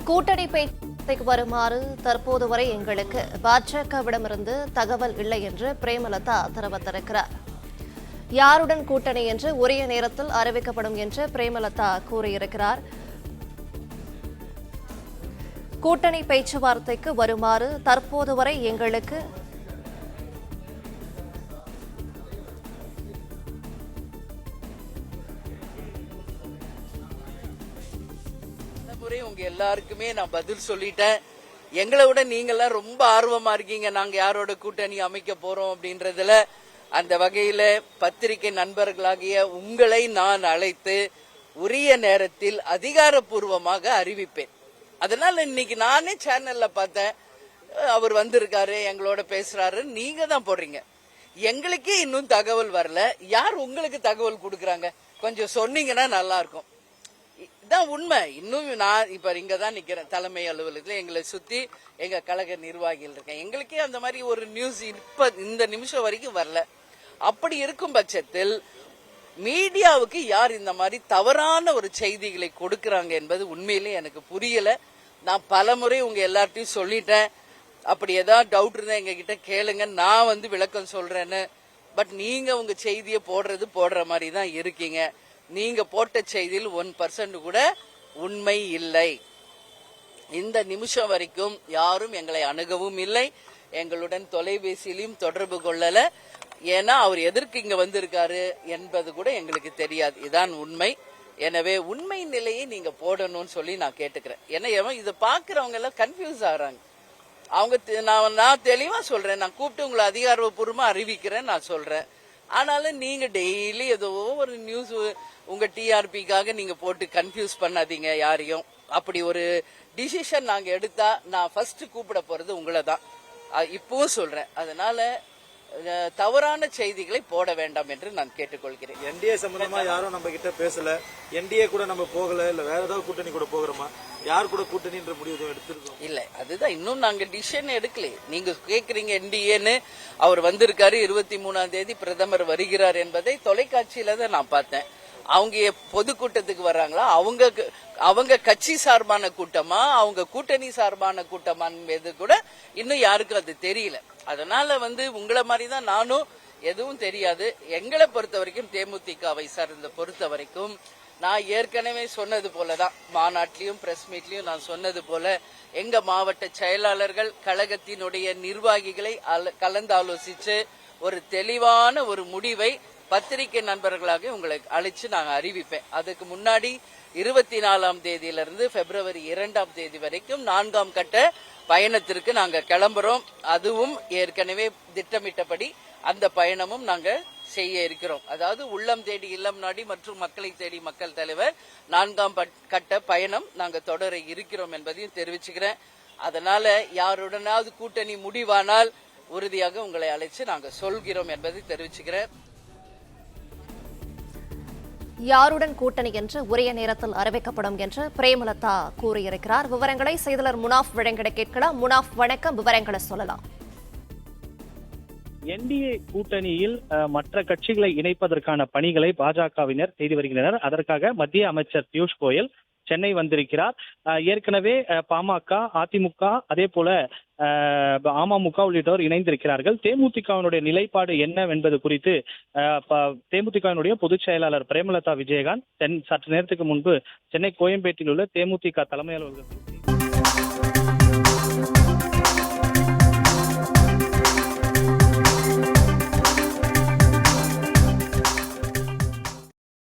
கூட்டணி பேச்சுக்கு வருமாறு தற்போது வரை எங்களுக்கு பாஜகவிடமிருந்து தகவல் இல்லை என்று பிரேமலதா தெரிவித்திருக்கிறார். யாருடன் கூட்டணி என்று உரிய நேரத்தில் அறிவிக்கப்படும் என்று பிரேமலதா கூறியிருக்கிறார். கூட்டணி பேச்சுவார்த்தைக்கு வருமாறு தற்போது வரை எங்களுக்கு உங்க எல்லாருக்குமே நான் பதில் சொல்லிட்டேன். எங்களை விட நீங்க எல்லாம் ரொம்ப ஆர்வமா இருக்கீங்க நாங்க யாரோட கூட்டணி அமைக்க போறோம் அப்படின்றதுல. அந்த வகையில பத்திரிகை நண்பர்களாகிய உங்களை நான் அழைத்து உரிய நேரத்தில் அதிகாரப்பூர்வமாக அறிவிப்பேன். அதனால இன்னைக்கு நானே சேனல்ல பார்த்தேன், அவர் வந்திருக்காரு எங்களோட பேசுறாரு, நீங்க தான் போடுறீங்க. எங்களுக்கே இன்னும் தகவல் வரல. யார் உங்களுக்கு தகவல் கொடுக்கறாங்க? கொஞ்சம் சொன்னீங்கன்னா நல்லா இருக்கும். இதான் உண்மை. இன்னும் நான் இப்ப இங்கதான் நிக்கிறேன் தலைமை அலுவலகத்துல. எங்களை சுத்தி எங்க கழக நிர்வாகிகள் இருக்கேன். எங்களுக்கே அந்த மாதிரி ஒரு நியூஸ் இப்ப இந்த நிமிஷம் வரைக்கும் வரல. அப்படி இருக்கும் பட்சத்தில் மீடியாவுக்கு யார் இந்த மாதிரி தவறான ஒரு செய்திகளை கொடுக்கறாங்க என்பது உண்மையிலேயே எனக்கு புரியல. நான் பலமுறை உங்க எல்லார்ட்டையும் சொல்லிட்டேன். அப்படி ஏதாவது டவுட் இருந்தா எங்க கிட்ட கேளுங்க, நான் விளக்கம் சொல்றேன்னு. பட் நீங்க உங்க செய்தியை போடுற மாதிரி தான் இருக்கீங்க. நீங்க போட்ட செய்தியில் 1% கூட உண்மை இல்லை. இந்த நிமிஷம் வரைக்கும் யாரும் எங்களை அணுகவும் இல்லை, எங்களுடன் தொலைபேசியிலும் தொடர்பு கொள்ளல. ஏன்னா அவர் எதற்கு இங்க வந்திருக்காரு என்பது கூட எங்களுக்கு தெரியாது. இதான் உண்மை. எனவே உண்மை நிலையை நீங்க போடணும்னு சொல்லி நான் கேட்டுக்கிறேன். ஏன்னா இதை பாக்குறவங்க எல்லாம் கன்ஃபியூஸ் ஆகுறாங்க. அவங்க நான் தெளிவா சொல்றேன், நான் கூப்பிட்டு உங்களை அதிகாரப்பூர்வமா அறிவிக்கிறேன் நான் சொல்றேன். ஆனாலும் நீங்க டெய்லி ஏதோ ஒரு நியூஸ் உங்க டிஆர்பிக்காக நீங்க போட்டு கன்ஃபியூஸ் பண்ணாதீங்க யாரையும். அப்படி ஒரு டிசிஷன் நாங்க எடுத்தா நான் ஃபர்ஸ்ட் கூப்பிட போறது உங்களை தான். இப்பவும் சொல்றேன். அதனால தவறான செய்திகளை போட வேண்டாம் என்று நான் கேட்டுக்கொள்கிறேன். என்டிஏ சம்பந்தமா யாரும் நம்ம கிட்ட பேசல. என்டிஏ கூட நம்ம போகல, இல்ல வேற ஏதாவது கூட்டணி கூட போகிறோமா? யார் கூட கூட்டணின்ற முடிவு எடுத்திருக்கோம் இல்ல. அதுதான் இன்னும் நாங்க டிசிஷன் எடுக்கல. நீங்க கேக்குறீங்க என்டிஏன்னு. அவர் வந்திருக்காரு, 23ஆம் தேதி பிரதமர் வருகிறார் என்பதை தொலைக்காட்சியில தான் நான் பார்த்தேன். அவங்க பொதுக்கூட்டத்துக்கு வர்றாங்களா, அவங்க கட்சி சார்பான கூட்டமா, அவங்க கூட்டணி சார்பான கூட்டமான்னு கூட இன்னும் யாருக்கும் அது தெரியல. அதனால உங்களை மாதிரி தான் நானும் எதுவும் தெரியாது. எங்களை பொறுத்த வரைக்கும் தேமுதிகவை சார்ந்த பொறுத்த வரைக்கும் நான் ஏற்கனவே சொன்னது போலதான், மாநாட்டிலையும் பிரஸ் மீட்லயும் நான் சொன்னது போல, எங்க மாவட்ட செயலாளர்கள் கழகத்தினுடைய நிர்வாகிகளை கலந்து ஆலோசிச்சு ஒரு தெளிவான ஒரு முடிவை பத்திரிகை நண்பர்களாக உங்களை அழைச்சு நாங்க அறிவிப்பேன். அதுக்கு முன்னாடி 24ஆம் தேதியிலிருந்து பிப்ரவரி 2ஆம் தேதி வரைக்கும் 4ஆம் கட்ட பயணத்திற்கு நாங்க கிளம்புறோம். அதுவும் ஏற்கனவே திட்டமிட்டபடி அந்த பயணமும் நாங்க செய்ய இருக்கிறோம். அதாவது உள்ளம் தேடி இல்லம் நாடி மற்றும் மக்களை தேடி மக்கள் தலைவர் 4ஆம் கட்ட பயணம் நாங்க தொடர இருக்கிறோம் என்பதையும் தெரிவிச்சுக்கிறேன். அதனால யாருடனாவது கூட்டணி முடிவானால் உறுதியாக உங்களை அழைச்சு நாங்க சொல்கிறோம் என்பதை தெரிவிச்சுக்கிறேன். யாருடன் கூட்டணி என்று உரிய நேரத்தில் அறிவிக்கப்படும் என்று பிரேமலதா கூறியிருக்கிறார். விவரங்களை செய்தியாளர் முனாஃப் வழங்கிட கேட்கலாம். முனாஃப் வணக்கம், விவரங்களை சொல்லலாம். என்டிஏ கூட்டணியில் மற்ற கட்சிகளை இணைப்பதற்கான பணிகளை பாஜகவினர் செய்து வருகின்றனர். அதற்காக மத்திய அமைச்சர் பியூஷ் கோயல் சென்னை வந்திருக்கிறார். ஏற்கனவே பாமக, அதிமுக, அதே போல அமமுக உள்ளிட்டோர் இணைந்திருக்கிறார்கள். தேமுதிகவினுடைய நிலைப்பாடு என்ன என்பது குறித்து தேமுதிகவினுடைய பொதுச் செயலாளர் பிரேமலதா விஜயகாந்த் சற்று நேரத்துக்கு முன்பு சென்னை கோயம்பேட்டில் உள்ள தேமுதிக தலைமை அலுவலகத்தில்